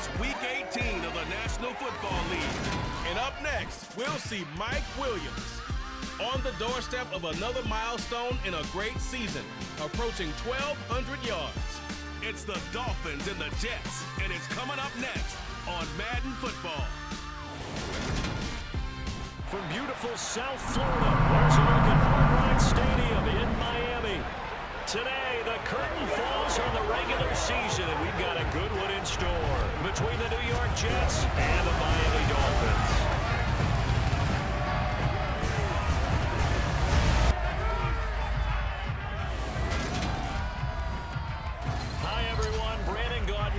It's Week 18 of the National Football League. And up next, we'll see Mike Williams on the doorstep of another milestone in a great season, approaching 1,200 yards. It's the Dolphins and the Jets, and it's coming up next on Madden Football. From beautiful South Florida, there's a look at Hard Rock Stadium in Miami. Today, the curtain falls on the regular season, and we've got a good one in store between the New York Jets and the Miami Dolphins.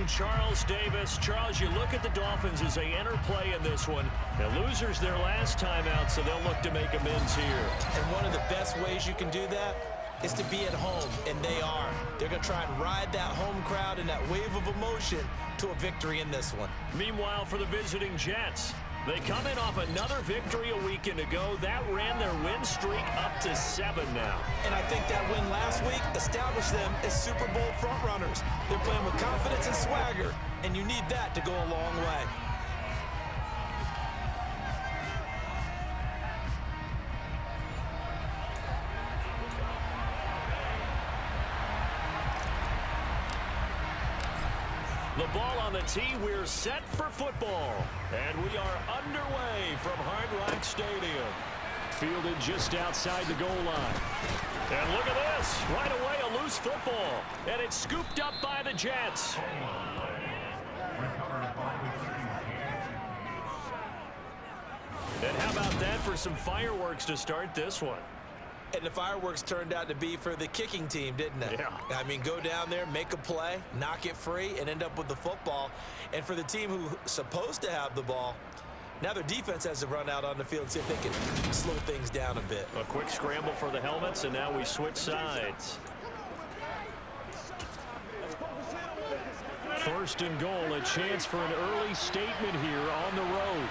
Charles Davis. Charles, you look at the Dolphins as they enter play in this one. The losers their last time out, so they'll look to make amends here. And one of the best ways you can do that is to be at home, and they are. They're going to try and ride that home crowd and that wave of emotion to a victory in this one. Meanwhile, for the visiting Jets, they come in off another victory a weekend ago. That ran their win streak up to 7 now. And I think that win last week established them as Super Bowl frontrunners. They're playing with confidence and swagger, and you need that to go a long way. The ball on the tee, we're set for football. And we are underway from Hard Rock Stadium. Fielded just outside the goal line. And look at this, right away a loose football. And it's scooped up by the Jets. And how about that for some fireworks to start this one? And the fireworks turned out to be for the kicking team, didn't it? Yeah. I mean, go down there, make a play, knock it free, and end up with the football. And for the team who's supposed to have the ball, now their defense has to run out on the field and see if they can slow things down a bit. A quick scramble for the helmets, and now we switch sides. First and goal, a chance for an early statement here on the road.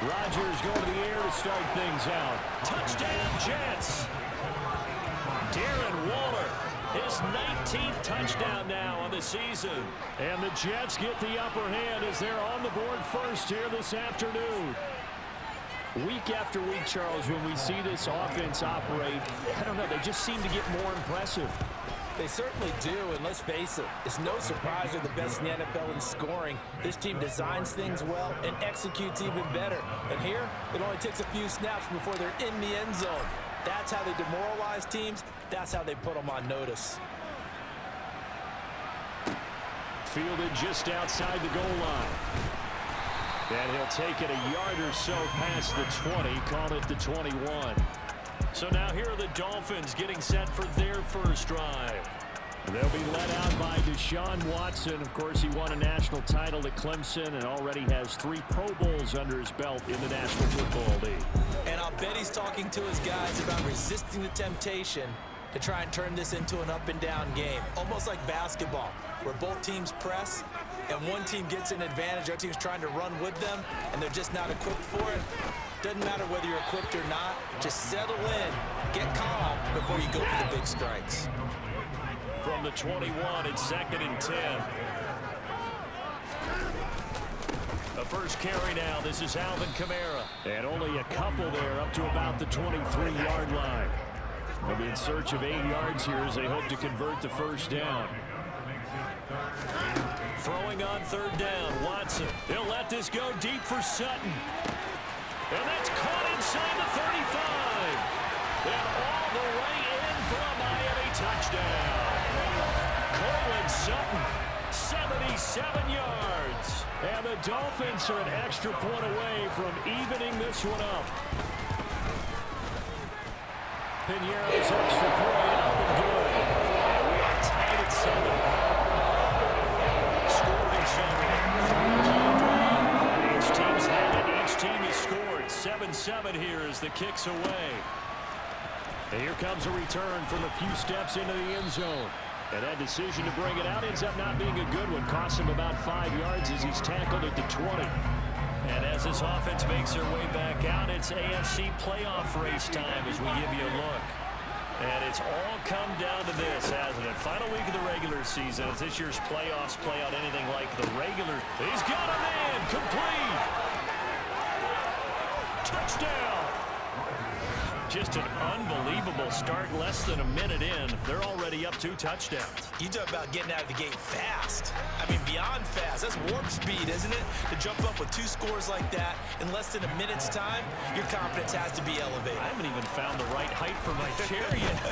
Rodgers going to the air to start things out. Touchdown, Jets. Darren Waller, his 19th touchdown now on the season. And the Jets get the upper hand as they're on the board first here this afternoon. Week after week, Charles, when we see this offense operate, I don't know, they just seem to get more impressive. They certainly do, and let's face it, it's no surprise they're the best in the NFL in scoring. This team designs things well and executes even better. And here, it only takes a few snaps before they're in the end zone. That's how they demoralize teams. That's how they put them on notice. Fielded just outside the goal line. And he'll take it a yard or so past the 20, call it the 21. So now here are the Dolphins getting set for their first drive. They'll be led out by Deshaun Watson. Of course, he won a national title at Clemson and already has 3 Pro Bowls under his belt in the National Football League. And I'll bet he's talking to his guys about resisting the temptation to try and turn this into an up-and-down game. Almost like basketball, where both teams press, and one team gets an advantage, the other team's trying to run with them, and they're just not equipped for it. Doesn't matter whether you're equipped or not. Just settle in, get calm before you go for the big strikes. From the 21, it's 2nd and 10. The first carry now. This is Alvin Kamara. And only a couple there up to about the 23-yard line. They'll be in search of 8 yards here as they hope to convert the first down. Throwing on 3rd down, Watson. He'll let this go deep for Sutton. And that's caught inside the 35. And all the way in for a Miami touchdown. Cortland Sutton, 77 yards. And the Dolphins are an extra point away from evening this one up. Piñeiro's extra point up and good. And we are tied at 7. Scoring summary. Each team's had it. Each team has scored. 7-7 here as the kick's away. And here comes a return from a few steps into the end zone. And that decision to bring it out ends up not being a good one. Costs him about 5 yards as he's tackled at the 20. And as this offense makes their way back out, it's AFC playoff race time as we give you a look. And it's all come down to this, hasn't it? Final week of the regular season. As this year's playoffs play out anything like the regular. He's got a man. Complete. Touchdown. Just an unbelievable start. Less than a minute in, they're already up 2 touchdowns. You talk about getting out of the gate fast. I mean, beyond fast. That's warp speed, isn't it? To jump up with 2 scores like that in less than a minute's time, your confidence has to be elevated. I haven't even found the right height for my chair yet.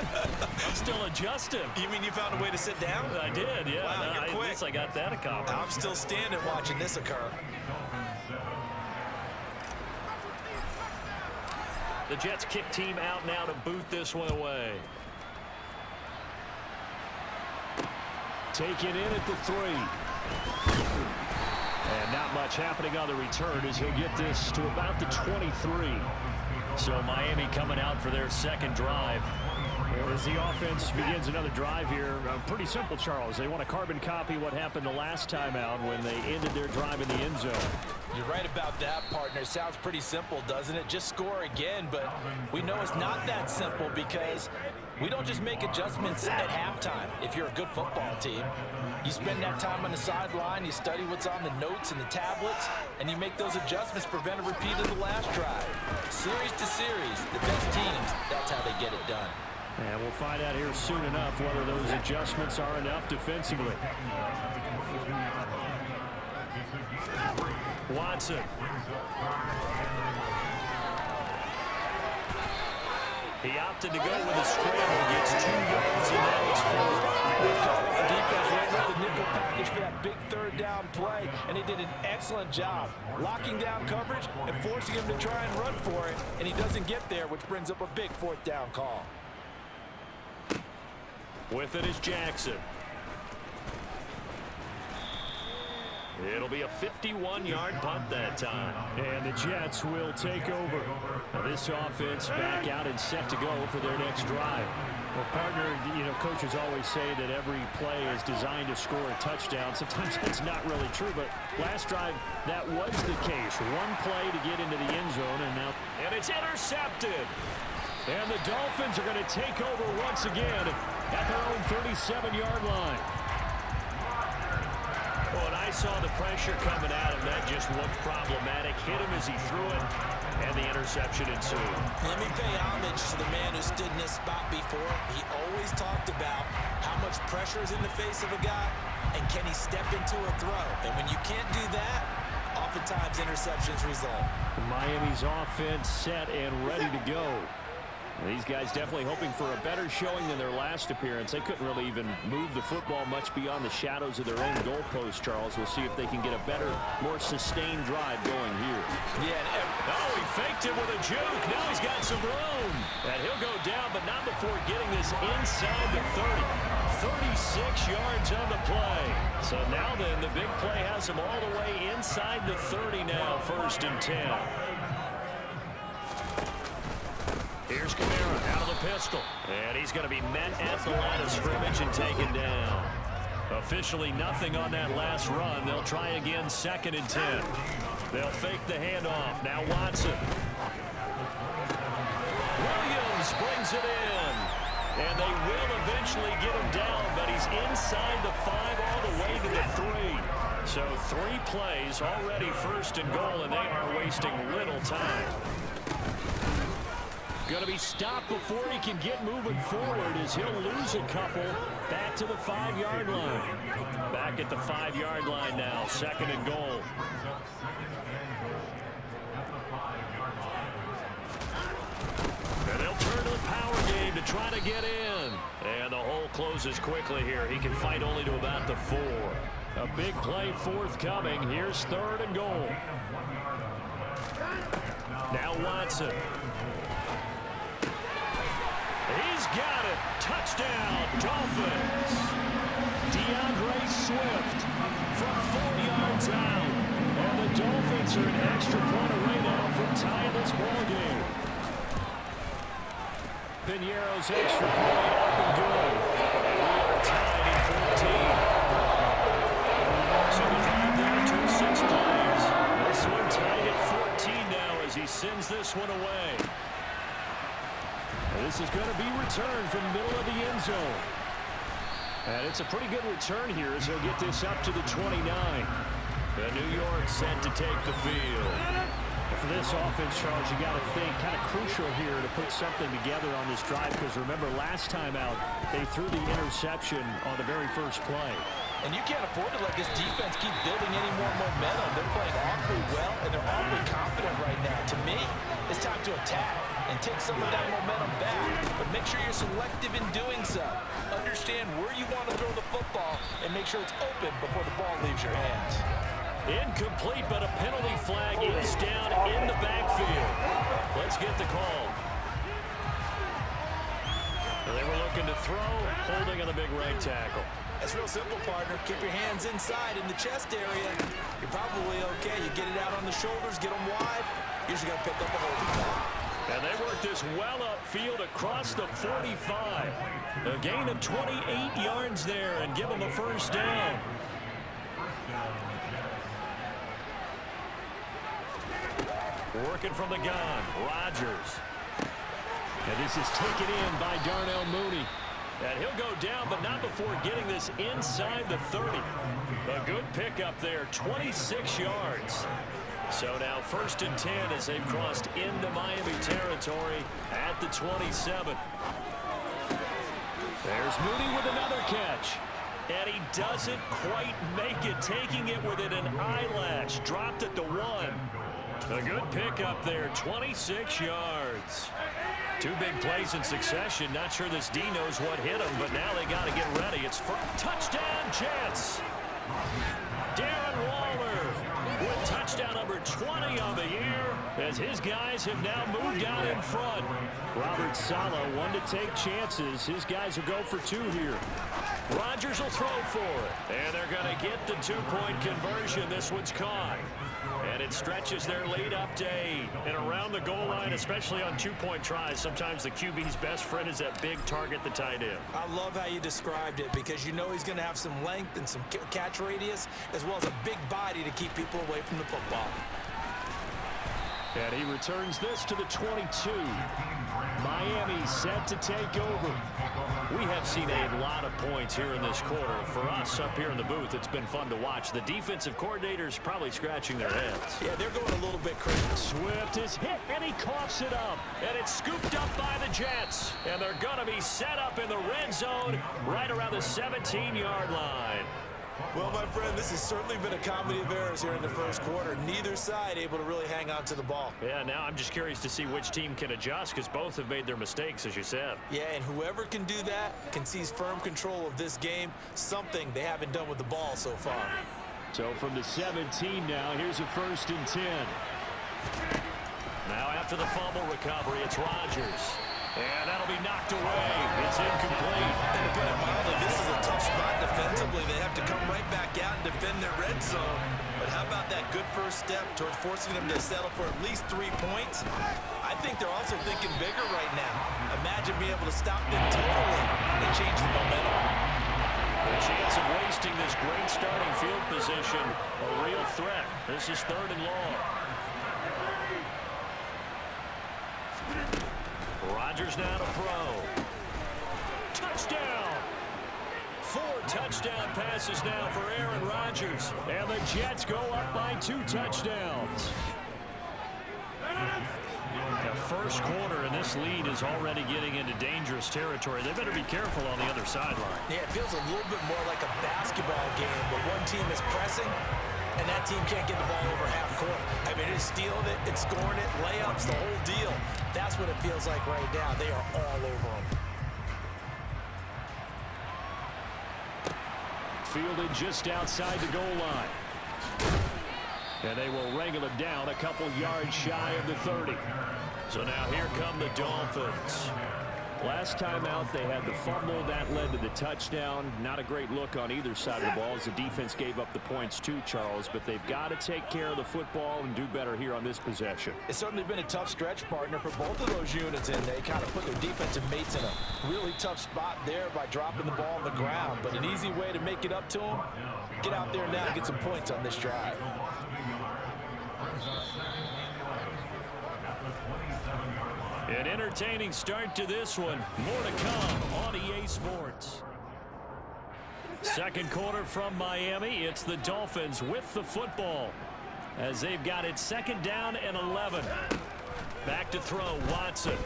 I'm still adjusting. You mean you found a way to sit down? I did, yeah. Wow, you're quick. At least I got that accomplished. I'm still standing watching this occur. The Jets kick team out now to boot this one away. Taken in at the 3. And not much happening on the return as he'll get this to about the 23. So Miami coming out for their second drive. As the offense begins another drive here, pretty simple, Charles. They want to carbon copy what happened the last time out when they ended their drive in the end zone. You're right about that, partner. Sounds pretty simple, doesn't it? Just score again, but we know it's not that simple because we don't just make adjustments at halftime. If you're a good football team, you spend that time on the sideline, you study what's on the notes and the tablets, and you make those adjustments, prevent a repeat of the last drive. Series to series, the best teams, that's how they get it done. And we'll find out here soon enough whether those adjustments are enough defensively. Watson. He opted to go with a scramble, gets 2 yards, and now it's 4. The defense ran with the nickel package for that big 3rd down play, and he did an excellent job locking down coverage and forcing him to try and run for it, and he doesn't get there, which brings up a big 4th down call. With it is Jackson. It'll be a 51-yard punt that time. And the Jets will take over. Now this offense back out and set to go for their next drive. Well, partner, coaches always say that every play is designed to score a touchdown. Sometimes that's not really true, but last drive, that was the case. One play to get into the end zone, and it's intercepted. And the Dolphins are going to take over once again at their own 37-yard line. Well, and I saw the pressure coming at him. That just looked problematic. Hit him as he threw it, and the interception ensued. Let me pay homage to the man who stood in this spot before. He always talked about how much pressure is in the face of a guy, and can he step into a throw. And when you can't do that, oftentimes interceptions result. Miami's offense set and ready to go. These guys definitely hoping for a better showing than their last appearance. They couldn't really even move the football much beyond the shadows of their own goalpost, Charles. We'll see if they can get a better, more sustained drive going here. Yeah. Oh, he faked it with a juke. Now he's got some room. And he'll go down, but not before getting this inside the 30. 36 yards on the play. So now then, the big play has him all the way inside the 30 now, 1st and 10. Here's Kamara out of the pistol. And he's going to be met at the line of scrimmage and taken down. Officially nothing on that last run. They'll try again 2nd and 10. They'll fake the handoff. Now Watson. Williams brings it in. And they will eventually get him down, but he's inside the 5 all the way to the 3. So 3 plays already 1st and goal, and they are wasting little time. Going to be stopped before he can get moving forward as he'll lose a couple back to the 5-yard line. Back at the 5-yard line now, 2nd and goal. And they'll turn to the power game to try to get in. And the hole closes quickly here. He can fight only to about the 4. A big play forthcoming. Here's 3rd and goal. Now Watson. He's got it. Touchdown, Dolphins. DeAndre Swift from 4 yards out. And the Dolphins are an extra point away now from tying this ball game. Piñeiro's extra point up and good. And we are tied at 14. So the drive there took 6 plays. This one tied at 14 now as he sends this one away. This is going to be returned from the middle of the end zone. And it's a pretty good return here as he'll get this up to the 29. The New York set to take the field. For this offense, Charles, you got to think kind of crucial here to put something together on this drive, because remember last time out they threw the interception on the very first play. And you can't afford to let this defense keep building any more momentum. They're playing awfully well, and they're awfully confident right now. To me, it's time to attack and take some of that momentum back. But make sure you're selective in doing so. Understand where you want to throw the football and make sure it's open before the ball leaves your hands. Incomplete, but a penalty flag is down in the backfield. Let's get the call. They were looking to throw, holding on the big right tackle. It's real simple, partner. Keep your hands inside in the chest area. You're probably okay. You get it out on the shoulders, get them wide. Usually got to pick up a holding call. And they work this well upfield across the 45. A gain of 28 yards there and give them a first down. Working from the gun, Rodgers. And this is taken in by Darnell Mooney. And he'll go down, but not before getting this inside the 30. A good pickup there, 26 yards. So now 1st and 10 as they've crossed into Miami territory at the 27. There's Mooney with another catch. And he doesn't quite make it, taking it within an eyelash. Dropped at the 1. A good pickup there, 26 yards. 2 big plays in succession. Not sure this D knows what hit him, but now they got to get ready. It's for touchdown, Jets. Darren Waller with touchdown number 20 on the year as his guys have now moved out in front. Robert Saleh, one to take chances. His guys will go for 2 here. Rodgers will throw for it. And they're going to get the 2-point conversion. This one's caught. And it stretches their lead up to 8. And around the goal line, especially on 2-point tries, sometimes the QB's best friend is that big target, the tight end. I love how you described it, because you know he's going to have some length and some catch radius, as well as a big body to keep people away from the football. And he returns this to the 22. Miami set to take over. We have seen a lot of points here in this quarter. For us up here in the booth, it's been fun to watch. The defensive coordinators probably scratching their heads. Yeah, they're going a little bit crazy. Swift is hit, and he coughs it up. And it's scooped up by the Jets. And they're going to be set up in the red zone right around the 17-yard line. Well, my friend, this has certainly been a comedy of errors here in the first quarter. Neither side able to really hang on to the ball. Yeah, now I'm just curious to see which team can adjust, because both have made their mistakes, as you said. Yeah, and whoever can do that can seize firm control of this game, something they haven't done with the ball so far. So from the 17 now, here's a 1st and 10. Now after the fumble recovery, it's Rodgers. And that'll be knocked away. It's incomplete. And to put it mildly, this is a tough spot defensively. They have to come right back out and defend their red zone. But how about that good first step towards forcing them to settle for at least 3 points? I think they're also thinking bigger right now. Imagine being able to stop them totally and change the momentum. The chance of wasting this great starting field position, a real threat. This is 3rd and long. Rodgers now to throw. Touchdown! 4 touchdown passes now for Aaron Rodgers. And the Jets go up by 2 touchdowns. The first quarter, and this lead is already getting into dangerous territory. They better be careful on the other sideline. Yeah, it feels a little bit more like a basketball game where one team is pressing and that team can't get the ball over half court. I mean, it's stealing it, it's scoring it, layups, the whole deal. That's what it feels like right now. They are all over them. Fielded just outside the goal line. And they will wrangle it down a couple yards shy of the 30. So now here come the Dolphins. Last time out, they had the fumble. That led to the touchdown. Not a great look on either side of the ball as the defense gave up the points too, Charles. But they've got to take care of the football and do better here on this possession. It's certainly been a tough stretch, partner, for both of those units, and they kind of put their defensive mates in a really tough spot there by dropping the ball on the ground. But an easy way to make it up to them, get out there now and get some points on this drive. An entertaining start to this one. More to come on EA Sports. Second quarter from Miami. It's the Dolphins with the football as they've got it second down and 11. Back to throw, Watson.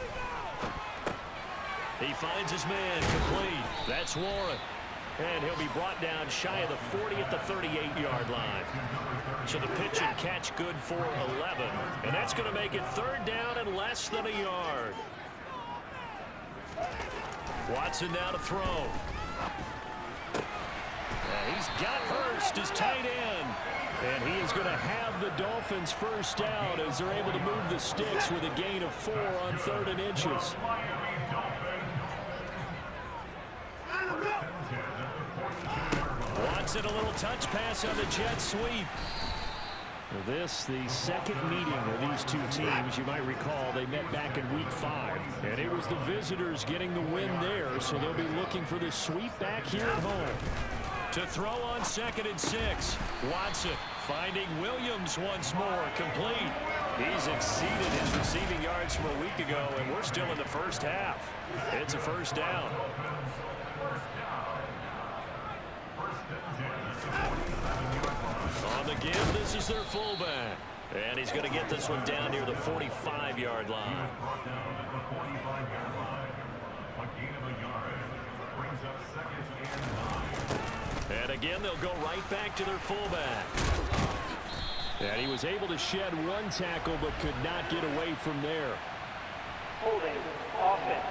He finds his man complete. That's Warren. And he'll be brought down shy of the 40 at the 38-yard line. So the pitch and catch good for 11. And that's going to make it third down and less than a yard. Watson now to throw. And he's got Hurst as tight end. And he is going to have the Dolphins first down as they're able to move the sticks with a gain of 4 on 3rd and inches. Watson, a little touch pass on the jet sweep. This, the second meeting of these two teams. You might recall they met back in week 5. And it was the visitors getting the win there, so they'll be looking for the sweep back here at home. To throw on 2nd and 6. Watson finding Williams once more, complete. He's exceeded his receiving yards from a week ago, and we're still in the first half. It's a first down. On the give, this is their fullback. And he's going to get this one down near the 45-yard line. And again, they'll go right back to their fullback. And he was able to shed one tackle but could not get away from there. Holding offense.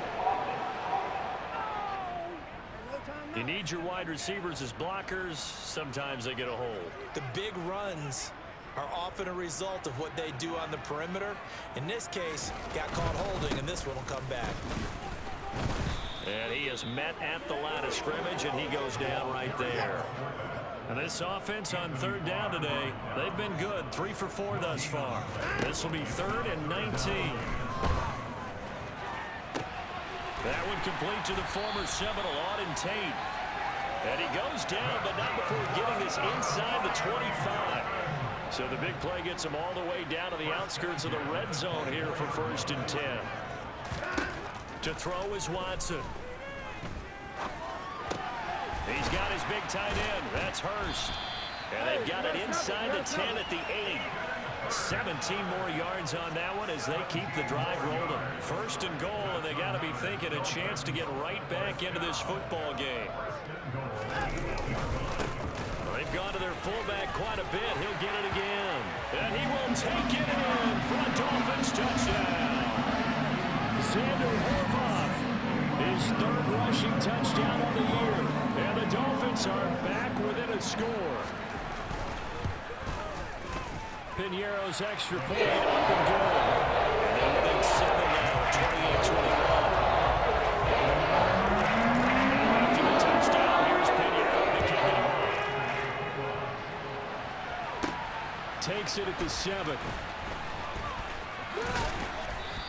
You need your wide receivers as blockers. Sometimes they get a hold. The big runs are often a result of what they do on the perimeter. In this case, got caught holding, and this one will come back. And he is met at the line of scrimmage, and he goes down right there. And this offense on 3rd down today, they've been good. 3 for 4 thus far. This will be 3rd and 19. That one complete to the former Seminole, Auden Tate. And he goes down, but not before getting this inside the 25. So the big play gets him all the way down to the outskirts of the red zone here for 1st and 10. To throw is Watson. He's got his big tight end. That's Hurst. And they've got it inside the 10 at the 8. 17 more yards on that one as they keep the drive rolling. 1st and goal, and they got to be thinking a chance to get right back into this football game. They've gone to their fullback quite a bit. He'll get it again. And he will take it in for a Dolphins touchdown. Xander Horvath, his 3rd rushing touchdown of the year. And the Dolphins are back within a score. Piñeiro's extra point up and good. And they're within 7 now, 28-21. Now after the touchdown, here's Piñeiro to kick it off. Takes it at the 7.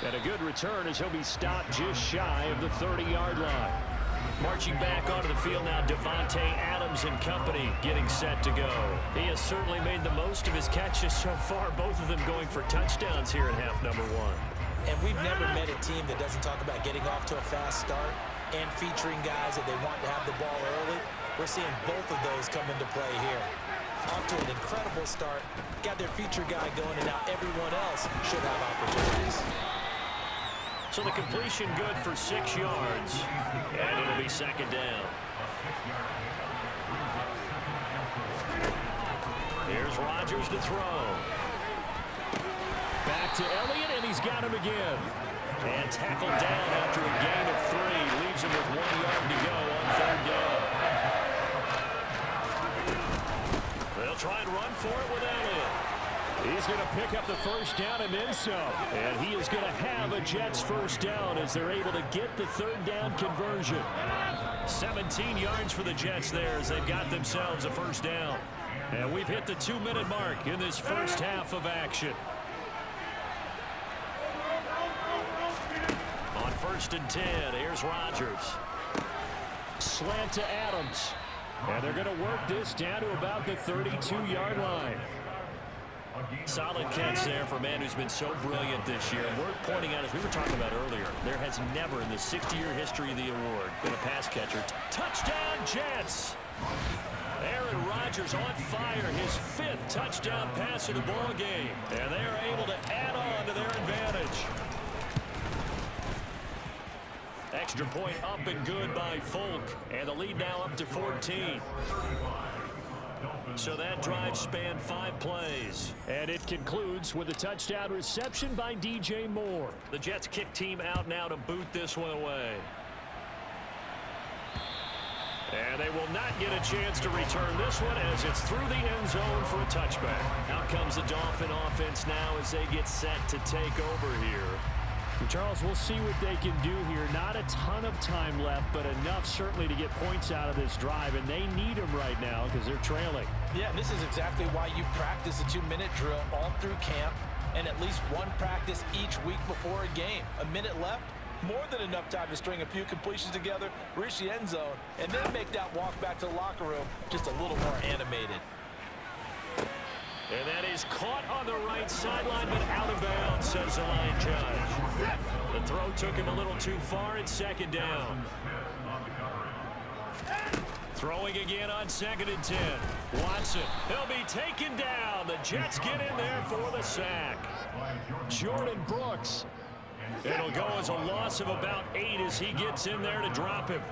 And a good return as he'll be stopped just shy of the 30-yard line. Marching back onto the field now, Devontae Adams and company getting set to go. He has certainly made the most of his catches so far, both of them going for touchdowns here in half number 1. And we've never met a team that doesn't talk about getting off to a fast start and featuring guys that they want to have the ball early. We're seeing both of those come into play here. Off to an incredible start, got their feature guy going, and now everyone else should have opportunities. So the completion good for 6 yards, and it'll be 2nd down. Here's Rodgers to throw. Back to Elliott, and he's got him again. And tackled down after a gain of 3. Leaves him with 1 yard to go on 3rd down. They'll try and run for it with Elliott. He's going to pick up the first down and then some. And he is going to have a Jets first down as they're able to get the 3rd down conversion. 17 yards for the Jets there as they've got themselves a first down. And we've hit the 2-minute mark in this first half of action. On 1st and 10, here's Rodgers. Slant to Adams. And they're going to work this down to about the 32-yard line. Solid catch there for a man who's been so brilliant this year. Worth pointing out, as we were talking about earlier, there has never in the 60-year history of the award been a pass catcher. Touchdown, Jets! Aaron Rodgers on fire, his 5th touchdown pass of the ball game, and they are able to add on to their advantage. Extra point up and good by Folk, and the lead now up to 14. So that drive spanned 5 plays. And it concludes with a touchdown reception by DJ Moore. The Jets kick team out now to boot this one away. And they will not get a chance to return this one as it's through the end zone for a touchback. Out comes the Dolphin offense now as they get set to take over here. Charles, we'll see what they can do here. Not a ton of time left, but enough certainly to get points out of this drive, and they need them right now because they're trailing. Yeah, this is exactly why you practice a 2-minute drill all through camp and at least one practice each week before a game. A minute left, more than enough time to string a few completions together, reach the end zone, and then make that walk back to the locker room just a little more animated. And that is caught on the right sideline, but out of bounds, says the line judge. The throw took him a little too far. It's 2nd down. Throwing again on 2nd and 10. Watson, he'll be taken down. The Jets get in there for the sack. Jordan Brooks. It'll go as a loss of about 8 as he gets in there to drop him.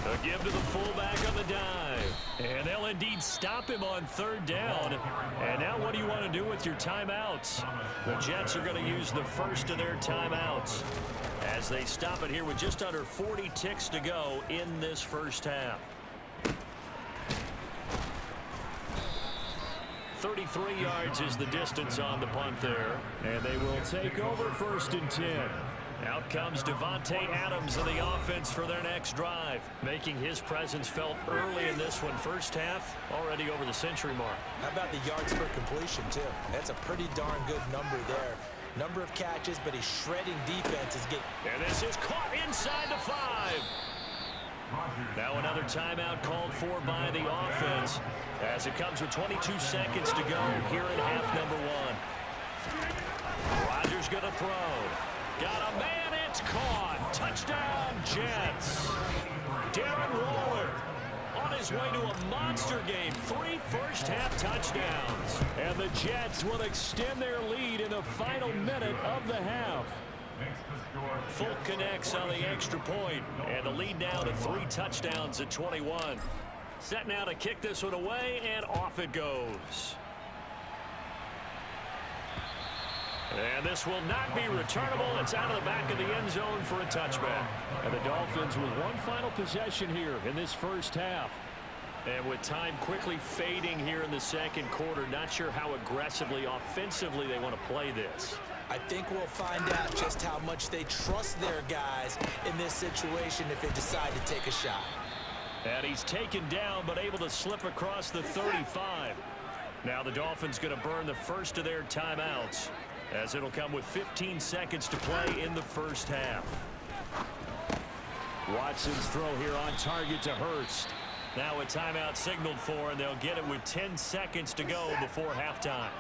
A give to the fullback on the dive. And they'll indeed stop him on 3rd down. And now what do you want to do with your timeouts? The Jets are going to use the first of their timeouts as they stop it here with just under 40 ticks to go in this first half. 33 yards is the distance on the punt there. And they will take over 1st and 10. Out comes Devontae Adams in the offense for their next drive, making his presence felt early in this one. First half, already over the century mark. How about the yards per completion, too? That's a pretty darn good number there. Number of catches, but he's shredding defenses. And this is caught inside the 5. Now another timeout called for by the offense as it comes with 22 seconds to go here in half number 1. Rodgers going to throw. Got a man, it's caught. Touchdown, Jets. Darren Waller on his way to a monster game. 3 first-half touchdowns. And the Jets will extend their lead in the final minute of the half. Folk connects on the extra point, and the lead now to 3 touchdowns at 21. Set now to kick this one away, and off it goes. And this will not be returnable. It's out of the back of the end zone for a touchback. And the Dolphins with one final possession here in this first half. And with time quickly fading here in the second quarter, not sure how aggressively, offensively they want to play this. I think we'll find out just how much they trust their guys in this situation if they decide to take a shot. And he's taken down, but able to slip across the 35. Now the Dolphins going to burn the first of their timeouts, as it'll come with 15 seconds to play in the first half. Watson's throw here on target to Hurst. Now a timeout signaled for, and they'll get it with 10 seconds to go before halftime.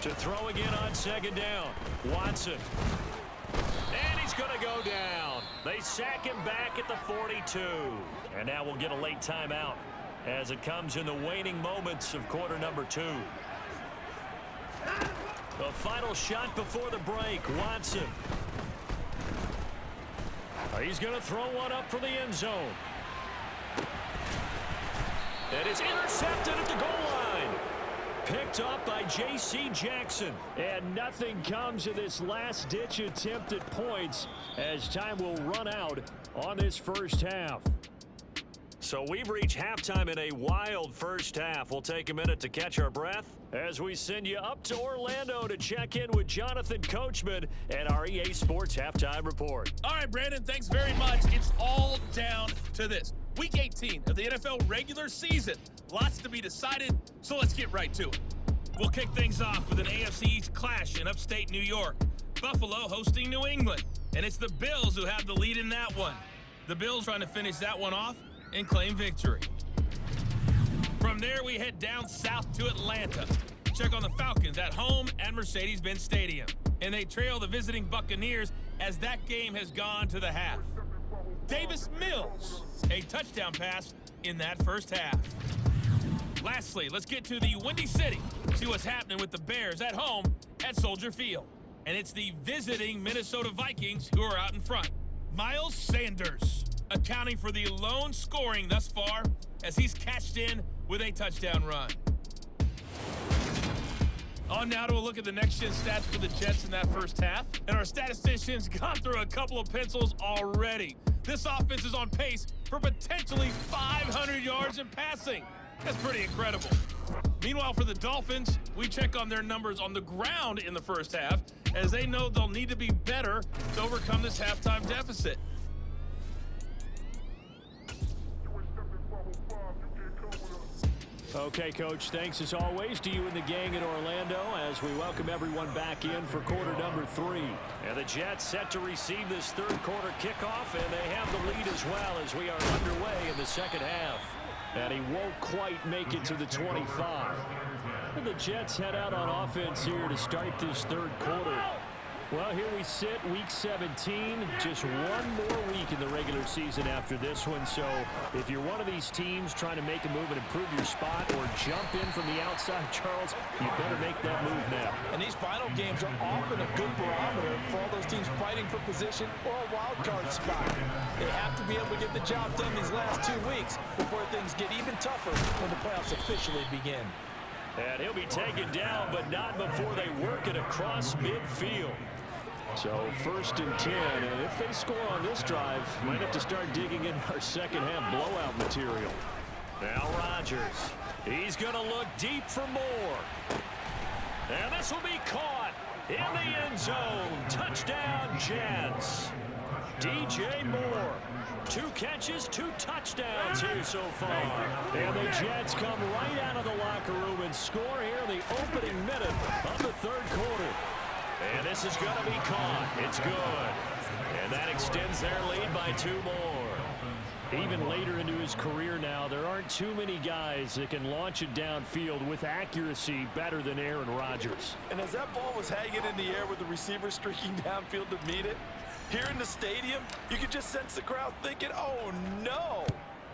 To throw again on 2nd down. Watson. And he's going to go down. They sack him back at the 42. And now we'll get a late timeout as it comes in the waning moments of quarter number 2. The final shot before the break. Watson. He's going to throw one up for the end zone. And it's intercepted at the goal line. Picked up by J.C. Jackson. And nothing comes of this last-ditch attempt at points as time will run out on this first half. So we've reached halftime in a wild first half. We'll take a minute to catch our breath as we send you up to Orlando to check in with Jonathan Coachman and our EA Sports Halftime Report. All right, Brandon, thanks very much. It's all down to this. Week 18 of the NFL regular season. Lots to be decided, so let's get right to it. We'll kick things off with an AFC East clash in upstate New York. Buffalo hosting New England, and it's the Bills who have the lead in that one. The Bills trying to finish that one off and claim victory. From there, we head down south to Atlanta. Check on the Falcons at home at Mercedes-Benz Stadium. And they trail the visiting Buccaneers as that game has gone to the half. Davis Mills, a touchdown pass in that first half. Lastly, let's get to the Windy City. See what's happening with the Bears at home at Soldier Field. And it's the visiting Minnesota Vikings who are out in front. Miles Sanders accounting for the lone scoring thus far as he's cashed in with a touchdown run. On now to a look at the next-gen stats for the Jets in that first half. And our statisticians gone through a couple of pencils already. This offense is on pace for potentially 500 yards in passing. That's pretty incredible. Meanwhile, for the Dolphins, we check on their numbers on the ground in the first half, as they know they'll need to be better to overcome this halftime deficit. Okay, Coach, thanks as always to you and the gang in Orlando as we welcome everyone back in for quarter number 3. And the Jets set to receive this third quarter kickoff, and they have the lead as well as we are underway in the second half. And he won't quite make it to the 25. And the Jets head out on offense here to start this third quarter. Well, here we sit, week 17, just one more week in the regular season after this one. So if you're one of these teams trying to make a move and improve your spot or jump in from the outside, Charles, you better make that move now. And these final games are often a good barometer for all those teams fighting for position or a wild card spot. They have to be able to get the job done these last 2 weeks before things get even tougher when the playoffs officially begin. And he'll be taken down, but not before they work it across midfield. So 1st and 10, and if they score on this drive, might have to start digging in our second half blowout material. Now Rodgers, he's going to look deep for more. And this will be caught in the end zone. Touchdown, Jets. DJ Moore, 2 catches, 2 touchdowns here so far. And the Jets come right out of the locker room and score here in the opening minute of the third quarter. And this is going to be caught. It's good. And that extends their lead by 2 more. Even later into his career now, there aren't too many guys that can launch it downfield with accuracy better than Aaron Rodgers. And as that ball was hanging in the air with the receiver streaking downfield to meet it, here in the stadium, you could just sense the crowd thinking, oh no!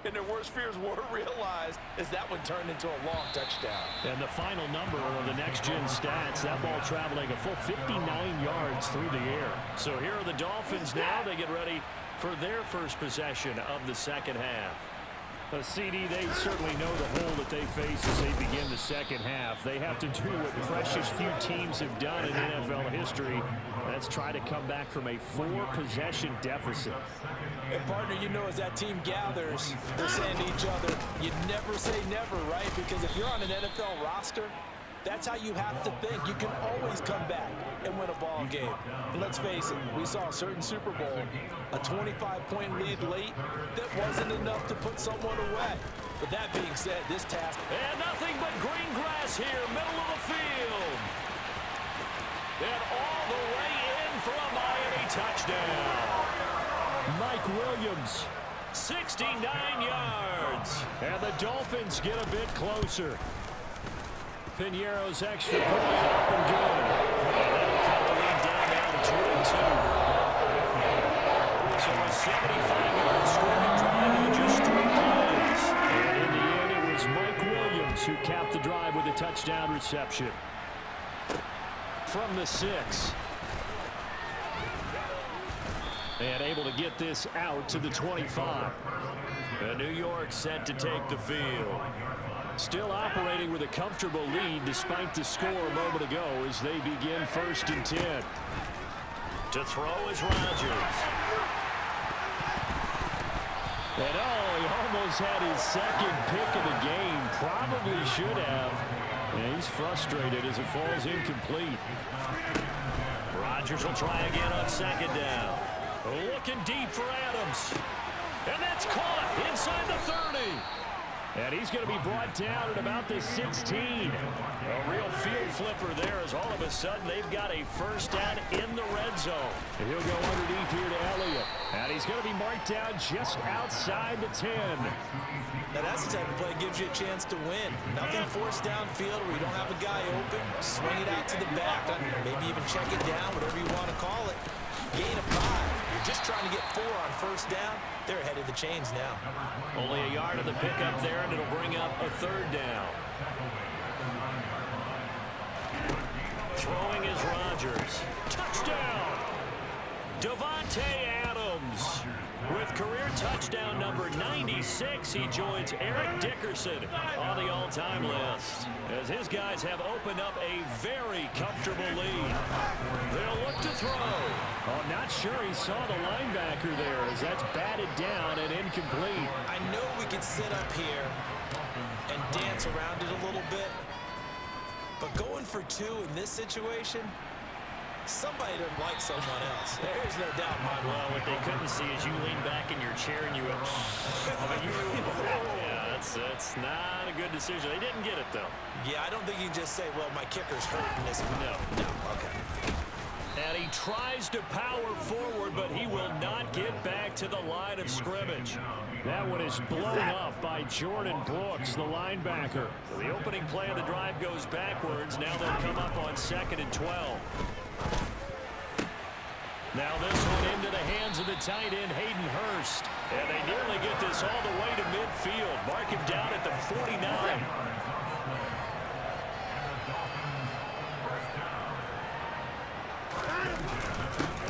And their worst fears were realized as that one turned into a long touchdown. And the final number of the next-gen stats, that ball traveling a full 59 yards through the air. So here are the Dolphins now. They get ready for their first possession of the second half. CD, they certainly know the hole that they face as they begin the second half. They have to do what precious few teams have done in NFL history. That's try to come back from a 4-possession deficit. And partner, you know, as that team gathers, they're saying to each other, you never say never, right? Because if you're on an NFL roster, that's how you have to think. You can always come back and win a ball game. And let's face it, we saw a certain Super Bowl, a 25-point lead late that wasn't enough to put someone away. But that being said, this task... And nothing but green grass here, middle of the field. And all the way in for a Miami touchdown. Mike Williams, 69 yards. And the Dolphins get a bit closer. Piñeiro's extra point up and good. And that'll cut the lead down now to 22. So a 75-yard scoring drive in just 3 plays. And in the end, it was Mike Williams who capped the drive with a touchdown reception. From the 6. And able to get this out to the 25. And New York set to take the field. Still operating with a comfortable lead despite the score a moment ago as they begin 1st and 10. To throw is Rodgers. And he almost had his second pick of the game. Probably should have. And he's frustrated as it falls incomplete. Rodgers will try again on 2nd down. Looking deep for Adams. And that's caught inside the 30. And he's going to be brought down at about the 16. A real field flipper there as all of a sudden they've got a first down in the red zone. And he'll go underneath here to Elliott. And he's going to be marked down just outside the 10. Now that's the type of play that gives you a chance to win. Nothing forced downfield where you don't have a guy open. Swing it out to the back. Maybe even check it down, whatever you want to call it. Gain of 5. You're just trying to get 4 on first down. They're ahead of the chains now. Only a yard of the pickup there, and it'll bring up a third down. Throwing is Rodgers. Touchdown! Davante Adams. With career touchdown number 96, he joins Eric Dickerson on the all-time list, as his guys have opened up a very comfortable lead. They'll look to throw. Oh, not sure he saw the linebacker there, as that's batted down and incomplete. I know we could sit up here and dance around it a little bit, but going for 2 in this situation, somebody doesn't like someone else. There's no doubt in my mind. Well, what they couldn't see is you lean back in your chair and you went, yeah, that's not a good decision. They didn't get it, though. Yeah, I don't think you can just say, well, my kicker's hurting this. No, okay. And he tries to power forward, but he will not get back to the line of scrimmage. That one is blown up by Jordan Brooks, the linebacker. So the opening play of the drive goes backwards. Now they'll come up on 2nd and 12. Now this one into the hands of the tight end, Hayden Hurst. And they nearly get this all the way to midfield. Mark him down at the 49.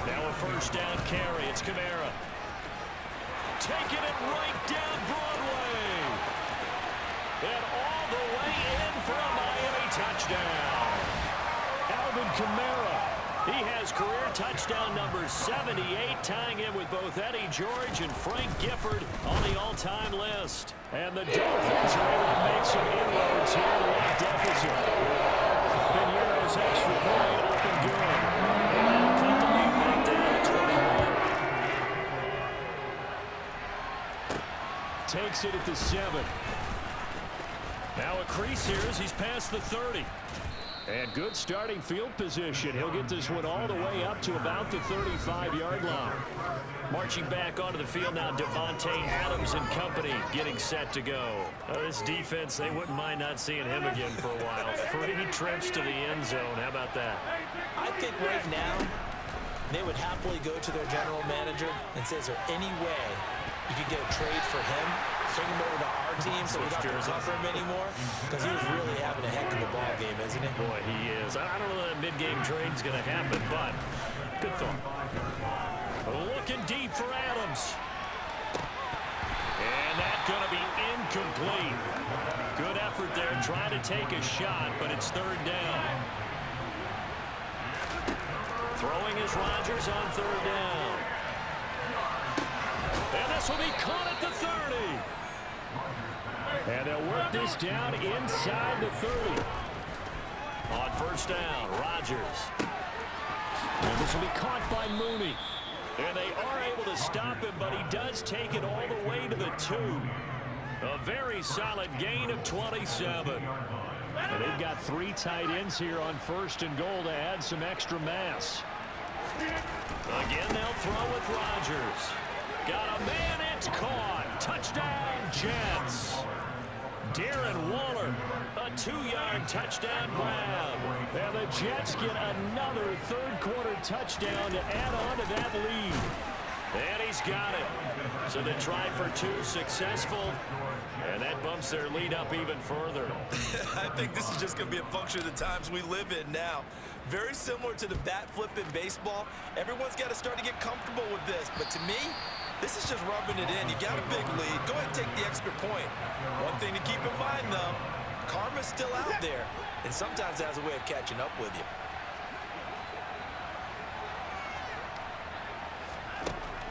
Now a first down carry. It's Kamara. Taking it right down Broadway. And all the way in for a Miami touchdown. Alvin Kamara. He has career touchdown number 78, tying in with both Eddie George and Frank Gifford on the all-time list. And the Dolphins are able to make some inroads here to that deficit. Pinheiro's extra point up and good. And that'll cut the lead back down to 21. Takes it at the 7. Now a crease here as he's past the 30. And good starting field position. He'll get this one all the way up to about the 35-yard line. Marching back onto the field now, Davante Adams and company getting set to go. This defense, they wouldn't mind not seeing him again for a while. 3 trips to the end zone. How about that? I think right now they would happily go to their general manager and say, is there any way you could get a trade for him? Bring him over to our team so we don't have to cover him anymore? Because he was really having a heck of a ball game, isn't he? Boy, he is. I don't know that mid-game trade's going to happen, but good thought. Looking deep for Adams. And that's going to be incomplete. Good effort there, trying to take a shot, but it's 3rd down. Throwing is Rodgers on 3rd down. And this will be caught at the 30. And they'll work this down inside the 30. On 1st down, Rodgers. And this will be caught by Mooney. And they are able to stop him, but he does take it all the way to the 2. A very solid gain of 27. And they've got 3 tight ends here on 1st and goal to add some extra mass. Again, they'll throw with Rodgers. Got a man, it's caught. Touchdown, Jets. Darren Waller, a 2-yard touchdown grab. And the Jets get another 3rd quarter touchdown to add on to that lead. And he's got it. So the try for 2 successful. And that bumps their lead up even further. I think this is just going to be a function of the times we live in now. Very similar to the bat flip in baseball. Everyone's got to start to get comfortable with this. But to me, this is just rubbing it in. You got a big lead. Go ahead and take the extra point. One thing to keep in mind, though, karma's still out there. And sometimes it has a way of catching up with you.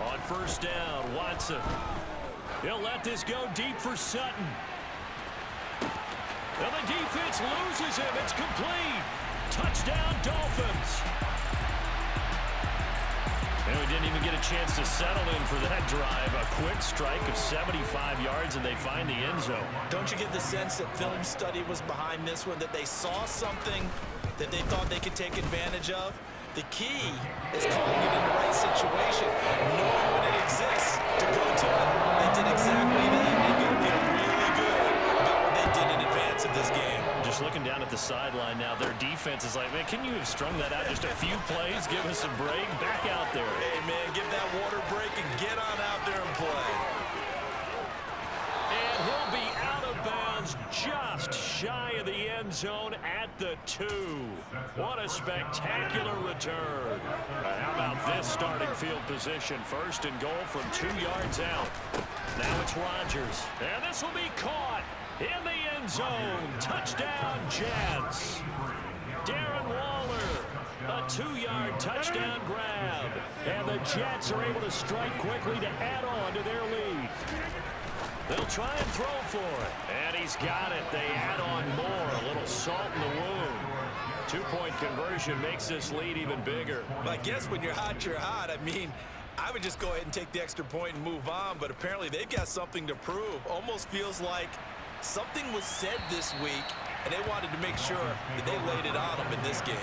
On 1st down, Watson. He'll let this go deep for Sutton. And the defense loses him. It's complete. Touchdown, Dolphins. And we didn't even get a chance to settle in for that drive. A quick strike of 75 yards, and they find the end zone. Don't you get the sense that film study was behind this one, that they saw something that they thought they could take advantage of? The key is calling it in the right situation, knowing when it exists to go to it. They did exactly that. They're going to feel really good about what they did in advance of this game. Just looking down at the sideline now, their defense is like, man, can you have strung that out just a few plays? Give us a break. Back out there. Hey, man, give that water break and get on out there and play. And he'll be out of bounds just shy of the end zone at the 2. What a spectacular return. How about this starting field position? First and goal from 2 yards out. Now it's Rodgers. And this will be caught in the end zone. Touchdown, Jets. Darren Waller, a 2-yard touchdown grab. And the Jets are able to strike quickly to add on to their lead. They'll try and throw for it. And he's got it. They add on more. A little salt in the wound. 2-point conversion makes this lead even bigger. Well, I guess when you're hot, you're hot. I mean, I would just go ahead and take the extra point and move on, but apparently they've got something to prove. Almost feels like something was said this week, and they wanted to make sure that they laid it on them in this game.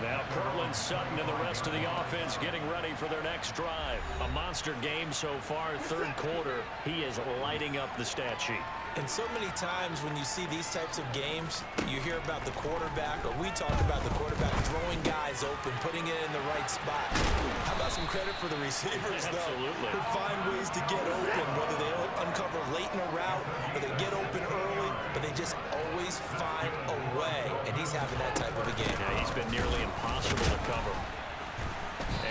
Now Cortland Sutton and the rest of the offense getting ready for their next drive. A monster game so far, third quarter. He is lighting up the stat sheet. And so many times when you see these types of games, you hear about the quarterback, or we talk about the quarterback throwing guys open, putting it in the right spot. How about some credit for the receivers, though? Absolutely. Who find ways to get open, whether they uncover late in a route or they get open early, but they just always find a way. And he's having that type of a game. Yeah, he's been nearly impossible to cover.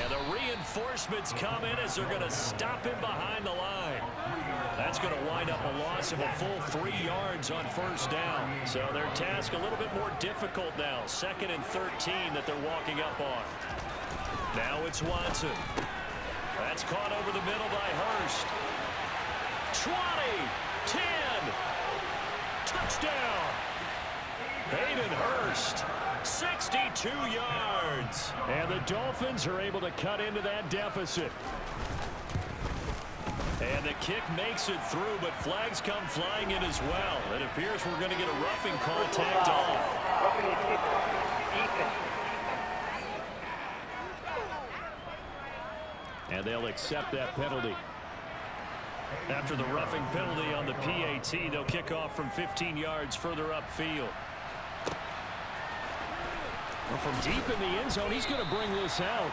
And the reinforcements come in as they're going to him behind the line. That's going to wind up a loss of a full 3 yards on first down. So their task a little bit more difficult now. 2nd and 13 that they're walking up on. Now it's Watson. That's caught over the middle by Hurst. 20, 10, touchdown. Hayden Hurst, 62 yards. And the Dolphins are able to cut into that deficit. And the kick makes it through, but flags come flying in as well. It appears we're going to get a roughing call tacked on. And they'll accept that penalty. After the roughing penalty on the PAT, they'll kick off from 15 yards further upfield. Well, from deep in the end zone, he's going to bring this out.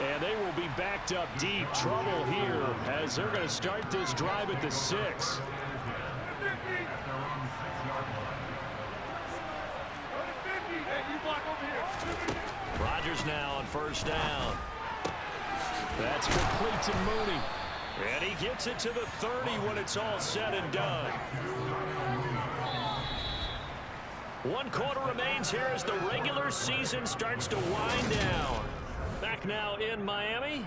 And they will be backed up deep. Trouble here as they're going to start this drive at the 6. Rodgers now on first down. That's complete to Mooney. And he gets it to the 30 when it's all said and done. 1 quarter remains here as the regular season starts to wind down. Back now in Miami.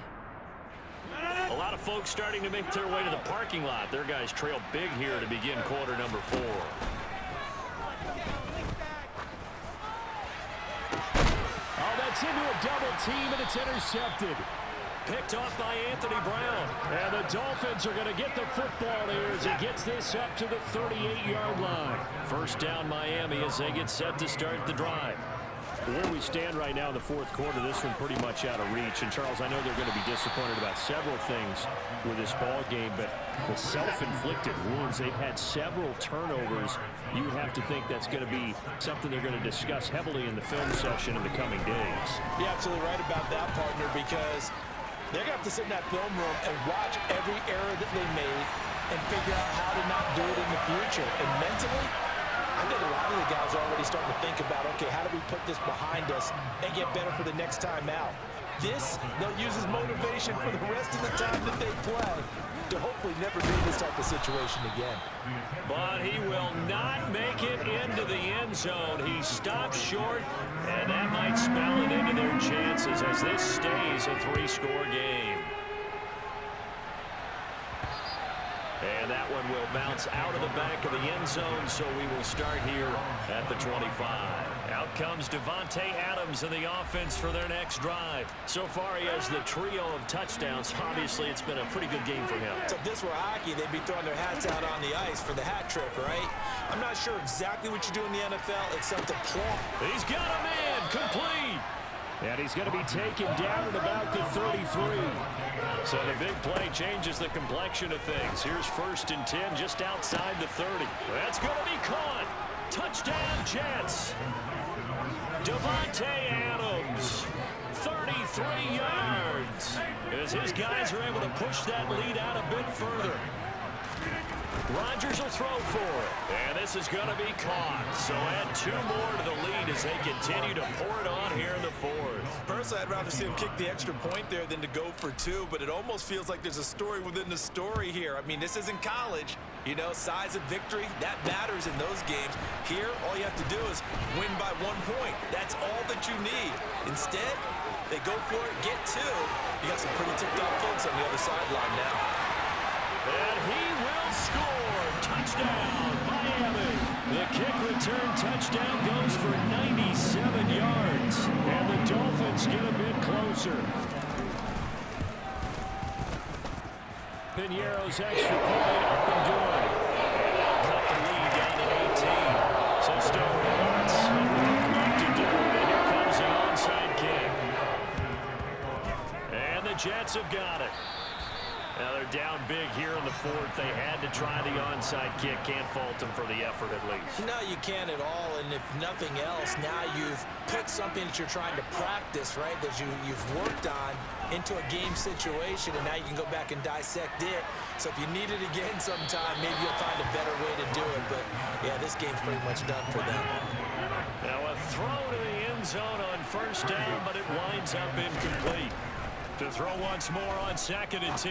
A lot of folks starting to make their way to the parking lot. Their guys trail big here to begin quarter number 4. Oh, that's into a double team, and it's intercepted. Picked off by Anthony Brown. And the Dolphins are going to get the football here as he gets this up to the 38-yard line. First down Miami as they get set to start the drive. Where we stand right now in the fourth quarter, this one pretty much out of reach. And, Charles, I know they're going to be disappointed about several things with this ball game, but the self-inflicted wounds, they've had several turnovers. You would have to think that's going to be something they're going to discuss heavily in the film session in the coming days. You're absolutely right about that, partner, because they're going to have to sit in that film room and watch every error that they made and figure out how to not do it in the future. And mentally, I think a lot of the guys are already starting to think about, okay, how do we put this behind us and get better for the next time out? This, they'll use as motivation for the rest of the time that they play to hopefully never be in this type of situation again. But he will not make it into the end zone. He stops short, and that might spell it into their chances as this stays a 3-score game. And And that one will bounce out of the back of the end zone, so we will start here at the 25. Out comes Davante Adams in the offense for their next drive. So far, he has the trio of touchdowns. Obviously, it's been a pretty good game for him. So if this were hockey, they'd be throwing their hats out on the ice for the hat trick, right? I'm not sure exactly what you do in the NFL except to plump. He's got a man, complete. And he's going to be taken down at about the 33. So the big play changes the complexion of things. Here's 1st and 10 just outside the 30. That's going to be caught. Touchdown, Jets. Davante Adams, 33 yards. As his guys are able to push that lead out a bit further. Rodgers will throw for it. And this is going to be caught. So add 2 more to the lead as they continue to pour it on here in the 4th. Personally, I'd rather see him kick the extra point there than to go for 2, but it almost feels like there's a story within the story here. I mean, this isn't college. You know, size of victory, that matters in those games. Here, all you have to do is win by 1 point. That's all that you need. Instead, they go for it, get 2. You got some pretty ticked-off folks on the other sideline now. And he will score. Touchdown, Miami. The kick return touchdown goes for 97 yards. And the Dolphins get a bit closer. Piñeiro's extra point up and good. Cut the lead down to 18. So still lots of work left to do. And here comes the onside kick. And the Jets have got it. Now they're down big here in the 4th. They had to try the onside kick. Can't fault them for the effort at least. No, you can't at all. And if nothing else, now you've put something that you're trying to practice, right, that you've worked on into a game situation, and now you can go back and dissect it. So if you need it again sometime, maybe you'll find a better way to do it. But, yeah, this game's pretty much done for them. Now a throw to the end zone on 1st down, but it winds up incomplete. To throw once more on 2nd and 10.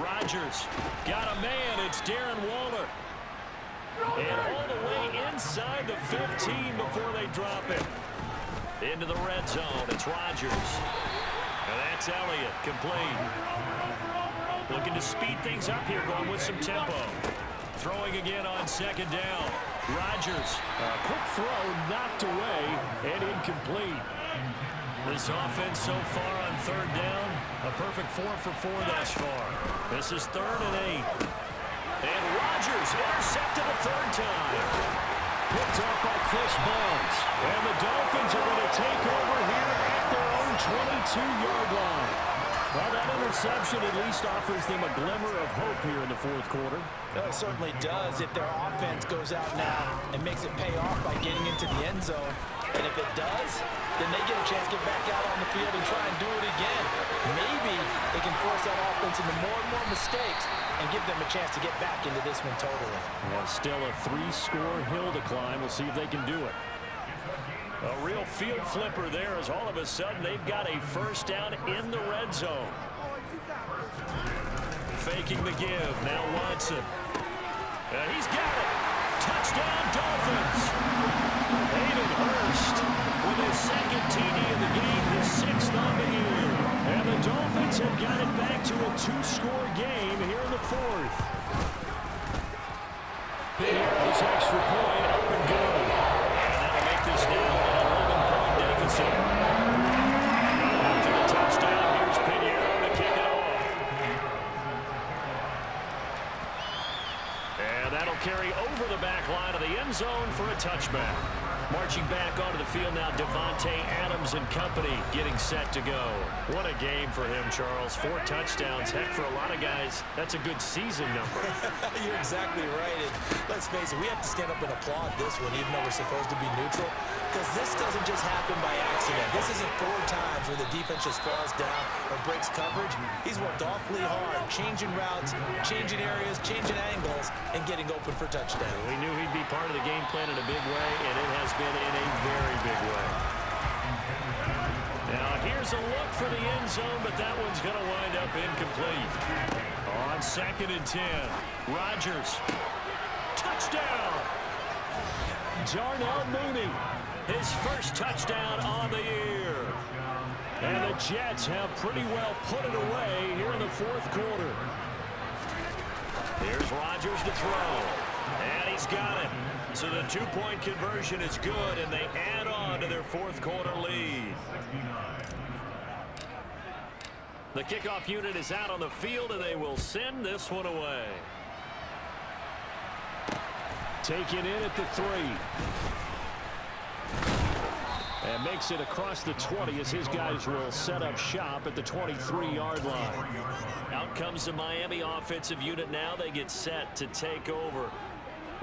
Rodgers got a man. It's Darren Waller. And all the way inside the 15 before they drop it. Into the red zone. It's Rodgers. And that's Elliott. Complete. Looking to speed things up here, going with some tempo. Throwing again on 2nd down. Rodgers. A quick throw knocked away and incomplete. This offense so far on 3rd down, a perfect 4 for 4 thus far. This is 3rd and 8. And Rodgers intercepted a 3rd time. Picked up by Chris Barnes. And the Dolphins are going to take over here at their own 22-yard line. Well, that interception at least offers them a glimmer of hope here in the 4th quarter. It certainly does if their offense goes out now and makes it pay off by getting into the end zone. And if it does, then they get a chance to get back out on the field and try and do it again. Maybe they can force that offense into more and more mistakes and give them a chance to get back into this one totally. Well, still a 3-score hill to climb. We'll see if they can do it. A real field flipper there as all of a sudden they've got a 1st down in the red zone. Faking the give. Now Watson. And he's got it. Touchdown Dolphins. Hayden Hurst with his 2nd TD in the game, his 6th on the year. And the Dolphins have got it back to a 2-score game here in the 4th. Piñeiro's extra point up and good. And that'll make this now an 11-point deficit. After the touchdown, here's Piñeiro to kick it off. And that'll carry over the back line of the end zone for a touchback. Marching back onto the field now, Davante Adams and company getting set to go. What a game for him, Charles. 4 touchdowns. Heck, for a lot of guys, that's a good season number. You're exactly right. And let's face it, we have to stand up and applaud this one, even though we're supposed to be neutral. Because this doesn't just happen by accident. This isn't 4 times where the defense just falls down or breaks coverage. He's worked awfully hard, changing routes, changing areas, changing angles, and getting open for touchdown. We knew he'd be part of the game plan in a big way, and it has been in a very big way. Now here's a look for the end zone, but that one's going to wind up incomplete. On 2nd and 10, Rodgers. Touchdown! Darnell Mooney, his 1st touchdown on the year. And the Jets have pretty well put it away here in the 4th quarter. Here's Rodgers to throw. And he's got it. So the two-point conversion is good, and they add on to their fourth quarter lead. The kickoff unit is out on the field, and they will send this one away. Taken in at the 3. And makes it across the 20 as his guys will set up shop at the 23-yard line. Out comes the Miami offensive unit now. They get set to take over.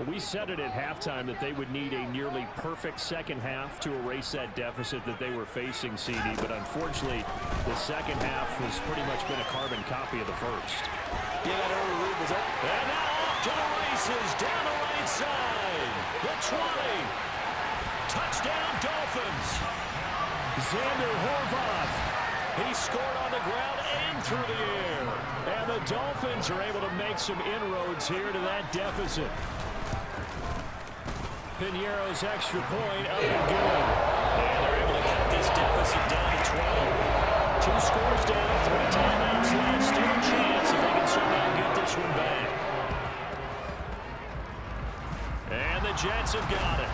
We said it at halftime that they would need a nearly perfect second half to erase that deficit that they were facing, CD. But unfortunately, the second half has pretty much been a carbon copy of the first. Yeah, that early lead was up. And now off to the races down the right side. The 20. Touchdown, Dolphins. Xander Horvath. He scored on the ground and through the air. And the Dolphins are able to make some inroads here to that deficit. Piñeiro's extra point up and good. And they're able to cut this deficit down to 12. 2 scores down, 3 timeouts left. Still a chance if they can somehow get this one back. And the Jets have got it.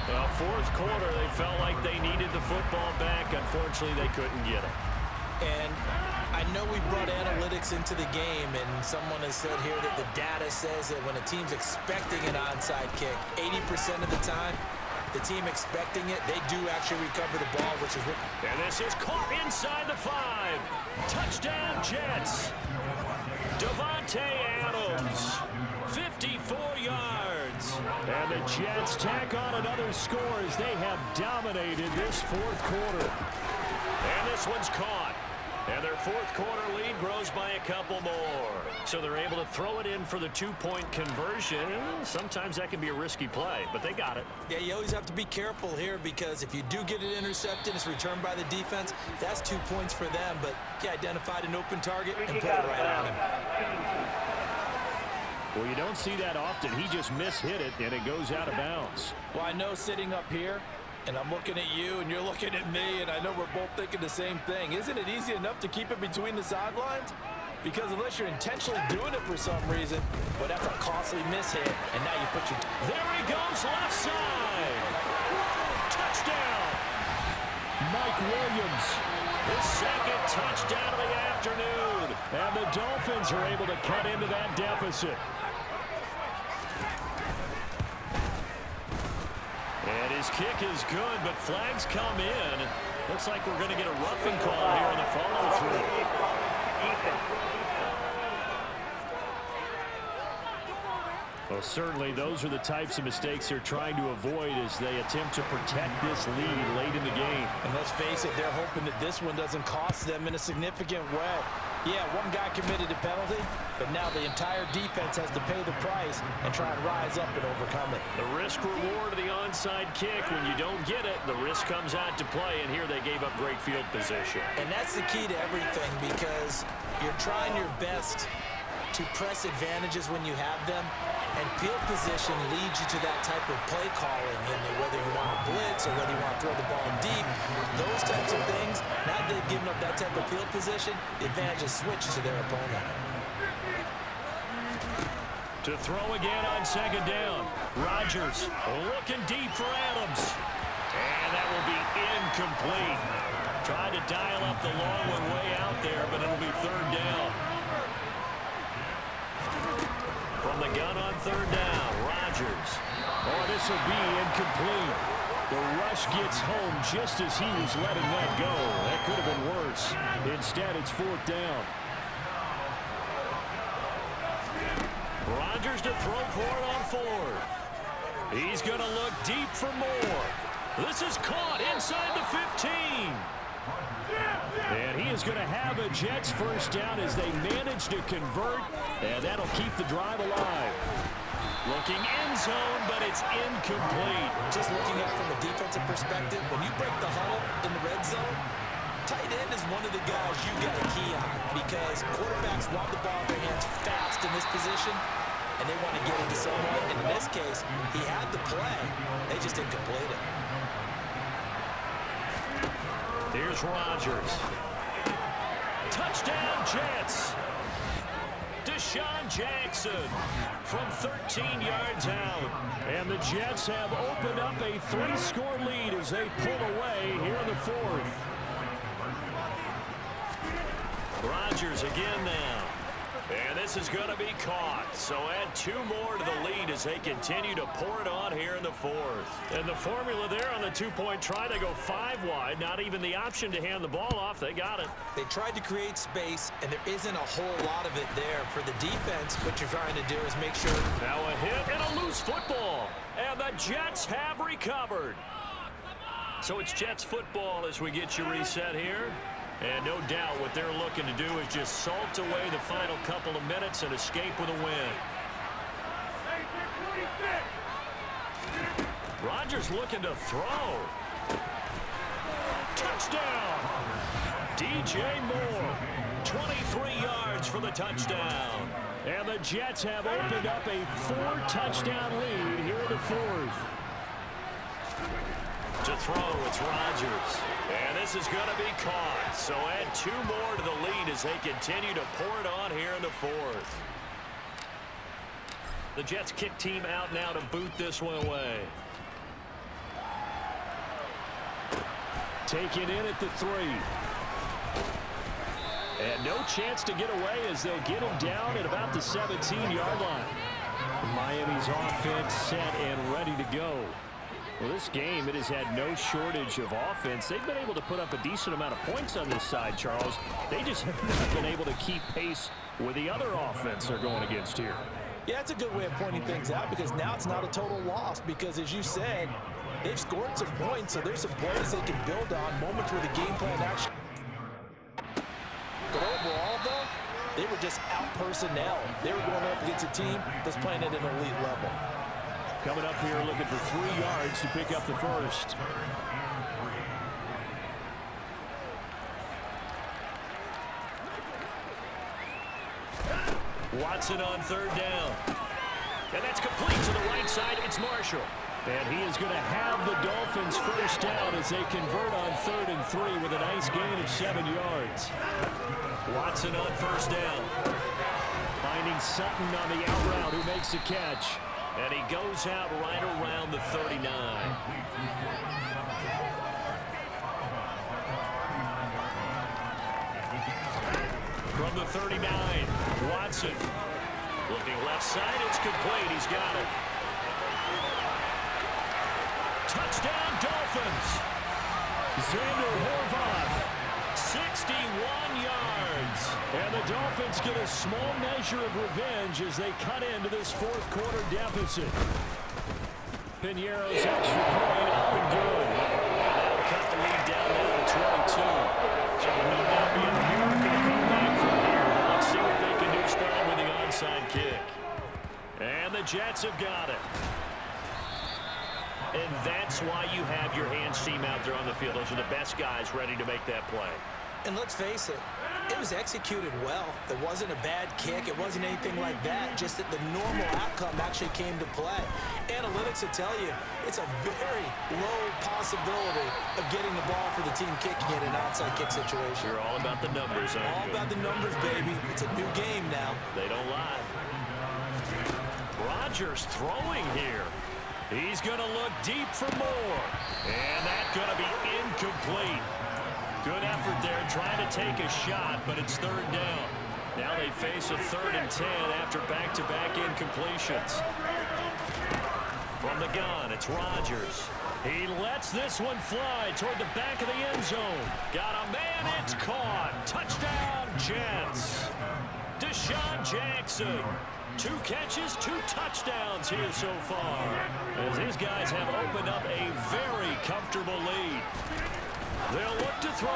Well, fourth quarter, they felt like they needed the football back. Unfortunately, they couldn't get it. And I know we brought analytics into the game, and someone has said here that the data says that when a team's expecting an onside kick, 80% of the time, the team expecting it, they do actually recover the ball, which is what... And this is caught inside the 5. Touchdown, Jets. Devontae Adams, 54 yards. And the Jets tack on another score as they have dominated this fourth quarter. And this one's caught. And their fourth quarter lead grows by a couple more. So they're able to throw it in for the two-point conversion. Sometimes that can be a risky play, but they got it. Yeah, you always have to be careful here because if you do get it intercepted, it's returned by the defense. That's 2 points for them, but he identified an open target and put it right on him. Well, you don't see that often. He just mishit it, and it goes out of bounds. Well, I know sitting up here, and I'm looking at you, and you're looking at me, and I know we're both thinking the same thing. Isn't it easy enough to keep it between the sidelines? Because unless you're intentionally doing it for some reason, well, that's a costly mishit, and now you put your... There he goes, left side. Touchdown. Mike Williams. His second touchdown of the afternoon. And the Dolphins are able to cut into that deficit. And his kick is good, but flags come in. Looks like we're going to get a roughing call here in the follow-through. Well, certainly those are the types of mistakes they're trying to avoid as they attempt to protect this lead late in the game. And let's face it, they're hoping that this one doesn't cost them in a significant way. Yeah, one guy committed a penalty, but now the entire defense has to pay the price and try and rise up and overcome it. The risk-reward of the onside kick, when you don't get it, the risk comes out to play, and here they gave up great field position. And that's the key to everything because you're trying your best to press advantages when you have them, and field position leads you to that type of play calling, and whether you want to blitz or whether you want to throw the ball deep, those types of things, now that they've given up that type of field position, the advantage is switched to their opponent. To throw again on second down. Rodgers looking deep for Adams. And that will be incomplete. Tried to dial up the long one way out there, but it'll be third down. From the gun on third down, Rodgers. Oh, this will be incomplete. The rush gets home just as he was letting that go. That could have been worse. Instead, it's fourth down. Rodgers to throw for it on fourth. He's going to look deep for more. This is caught inside the 15. And he is going to have a Jets first down as they manage to convert, and that'll keep the drive alive. Looking end zone, but it's incomplete. Just looking at it from a defensive perspective, when you break the huddle in the red zone, tight end is one of the guys you got to key on because quarterbacks want the ball in their hands fast in this position, and they want to get it to someone. And in this case, he had the play. They just didn't complete it. Here's Rodgers. Touchdown, Jets. Deshaun Jackson from 13 yards out. And the Jets have opened up a 3-score lead as they pull away here in the fourth. Rodgers again now. And this is going to be caught. So add 2 more to the lead as they continue to pour it on here in the fourth. And the formula there on the 2-point try, they go 5 wide. Not even the option to hand the ball off. They got it. They tried to create space, and there isn't a whole lot of it there. For the defense, what you're trying to do is make sure. Now a hit and a loose football. And the Jets have recovered. So it's Jets football as we get you reset here. And no doubt what they're looking to do is just salt away the final couple of minutes and escape with a win. Rodgers looking to throw. Touchdown! DJ Moore, 23 yards for the touchdown. And the Jets have opened up a 4-touchdown lead here in the fourth. To throw, it's Rodgers. And this is going to be caught. So add 2 more to the lead as they continue to pour it on here in the fourth. The Jets kick team out now to boot this one away. Taken in at the 3. And no chance to get away as they'll get him down at about the 17-yard line. Miami's offense set and ready to go. Well, this game, it has had no shortage of offense. They've been able to put up a decent amount of points on this side, Charles. They just have not been able to keep pace with the other offense they're going against here. Yeah, it's a good way of pointing things out because now it's not a total loss because, as you said, they've scored some points, so there's some plays they can build on, moments where the game plan actually. But overall, though, they were just out-personnel. They were going up against a team that's playing at an elite level. Coming up here looking for 3 yards to pick up the first. Watson on 3rd down. And that's complete to the right side. It's Marshall. And he is going to have the Dolphins first down as they convert on 3rd and 3 with a nice gain of 7 yards. Watson on 1st down. Finding Sutton on the out route who makes the catch. And he goes out right around the 39. From the 39, Watson. Looking left side, it's complete. He's got it. Touchdown, Dolphins. Xander Horvath, 61 yards. and the Dolphins get a small measure of revenge as they cut into this 4th quarter deficit. Piñeiro's extra point up and good. And that'll cut the lead down now to 22. So it may not be a miracle to come back from here, but let's see what they can do starting with the onside kick. And the Jets have got it. And that's why you have your hands team out there on the field. Those are the best guys ready to make that play. And let's face it, it was executed well. It wasn't a bad kick. It wasn't anything like that. Just that the normal outcome actually came to play. Analytics will tell you it's a very low possibility of getting the ball for the team kicking in an onside kick situation. You're all about the numbers, aren't All you? about the numbers, baby. It's a new game now. They don't lie. Rodgers throwing here. He's going to look deep for more. And that's going to be incomplete. Good effort there trying to take a shot, but it's 3rd down. Now they face a 3rd and 10 after back-to-back incompletions. From the gun, it's Rodgers. He lets this one fly toward the back of the end zone. Got a man, it's caught. Touchdown, Jets. Deshaun Jackson. 2 catches, 2 touchdowns here so far, as his guys have opened up a very comfortable lead. They'll look to throw,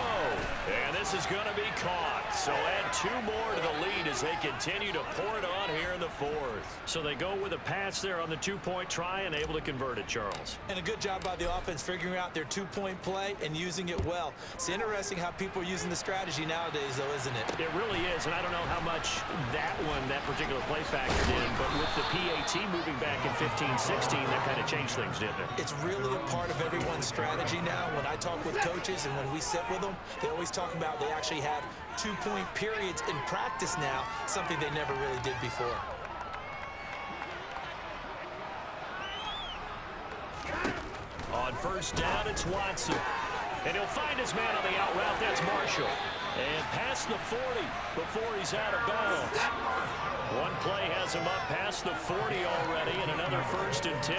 and this is going to be caught. So add 2 more to the lead as they continue to pour it on here in the 4th. So they go with a pass there on the 2-point try and able to convert it, Charles. And a good job by the offense figuring out their 2-point play and using it well. It's interesting how people are using the strategy nowadays, though, isn't it? It really is, and I don't know how much that particular play factored in, but with the PAT moving back in 15-16, that kind of changed things, didn't it? It's really a part of everyone's strategy now. When I talk with coaches and when we sit sit with them, they always talk about they actually have 2-point periods in practice now, something they never really did before. On first down, it's Watson. And he'll find his man on the out route. That's Marshall. And past the 40 before he's out of bounds. One play has him up past the 40 already, and another 1st and 10.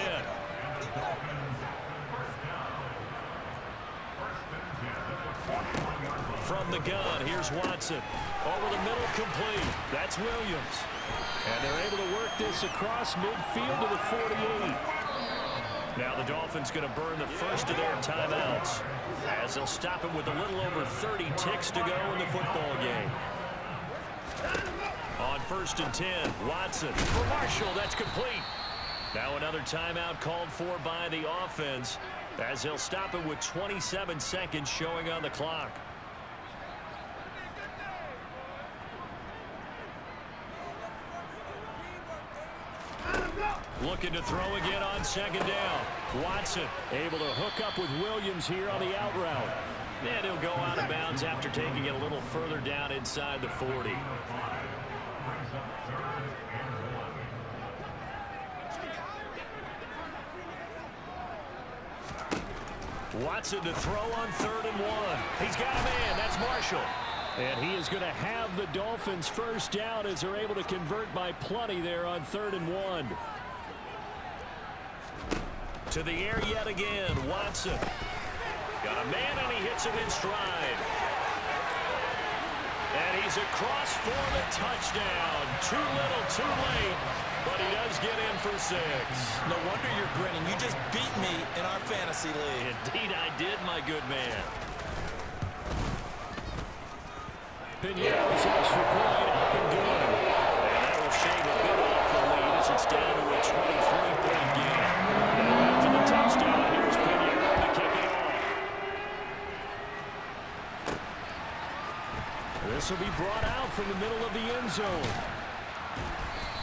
From the gun, here's Watson. Over the middle, complete. That's Williams. And they're able to work this across midfield to the 48. Now the Dolphins going to burn the first of their timeouts, as they'll stop it with a little over 30 ticks to go in the football game. On 1st and 10, Watson for Marshall. That's complete. Now another timeout called for by the offense, as they'll stop it with 27 seconds showing on the clock. Looking to throw again on 2nd down. Watson able to hook up with Williams here on the out route. And he'll go out of bounds after taking it a little further down inside the 40. Watson to throw on 3rd and 1. He's got a man. That's Marshall. And he is going to have the Dolphins first down as they're able to convert by plenty there on 3rd and 1. To the air yet again, Watson. Got a man, and he hits him in stride. And he's across for the touchdown. Too little, too late, but he does get in for 6. No wonder you're grinning. You just beat me in our fantasy league. Indeed I did, my good man. Pinheiro's extra point up and good. And that will shave a bit off the lead as it's down to a 23-point game. Now after the touchdown, here's Pinheiro to kick it off. This will be brought out from the middle of the end zone.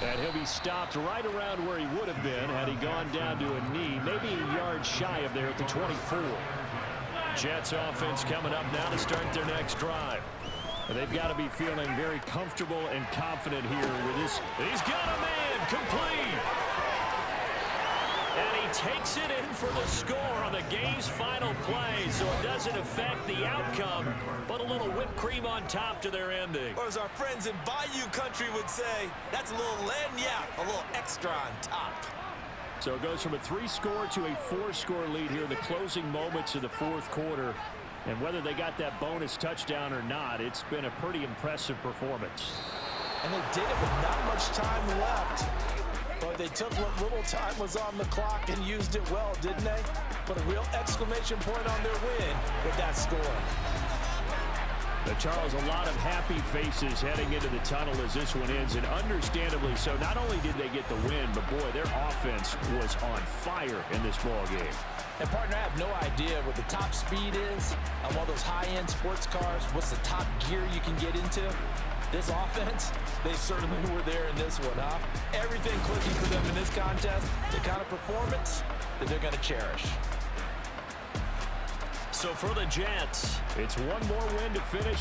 And he'll be stopped right around where he would have been had he gone down to a knee, maybe a yard shy of there at the 24. Jets offense coming up now to start their next drive. They've got to be feeling very comfortable and confident here with this. He's got a man, complete. And he takes it in for the score on the game's final play, so it doesn't affect the outcome, but a little whipped cream on top to their ending. Or as our friends in Bayou Country would say, that's a little lagniappe, a little extra on top. So it goes from a 3-score to a 4-score lead here in the closing moments of the 4th quarter. And whether they got that bonus touchdown or not, it's been a pretty impressive performance. And they did it with not much time left. But they took what little time was on the clock and used it well, didn't they? Put a real exclamation point on their win with that score. Charles, a lot of happy faces heading into the tunnel as this one ends, and understandably so. Not only did they get the win, but boy, their offense was on fire in this ball game. And partner, I have no idea what the top speed is on one of those high-end sports cars. What's the top gear you can get into? This offense, they certainly were there in this one, huh? Everything clicking for them in this contest, the kind of performance that they're going to cherish. So for the Jets, it's one more win to finish.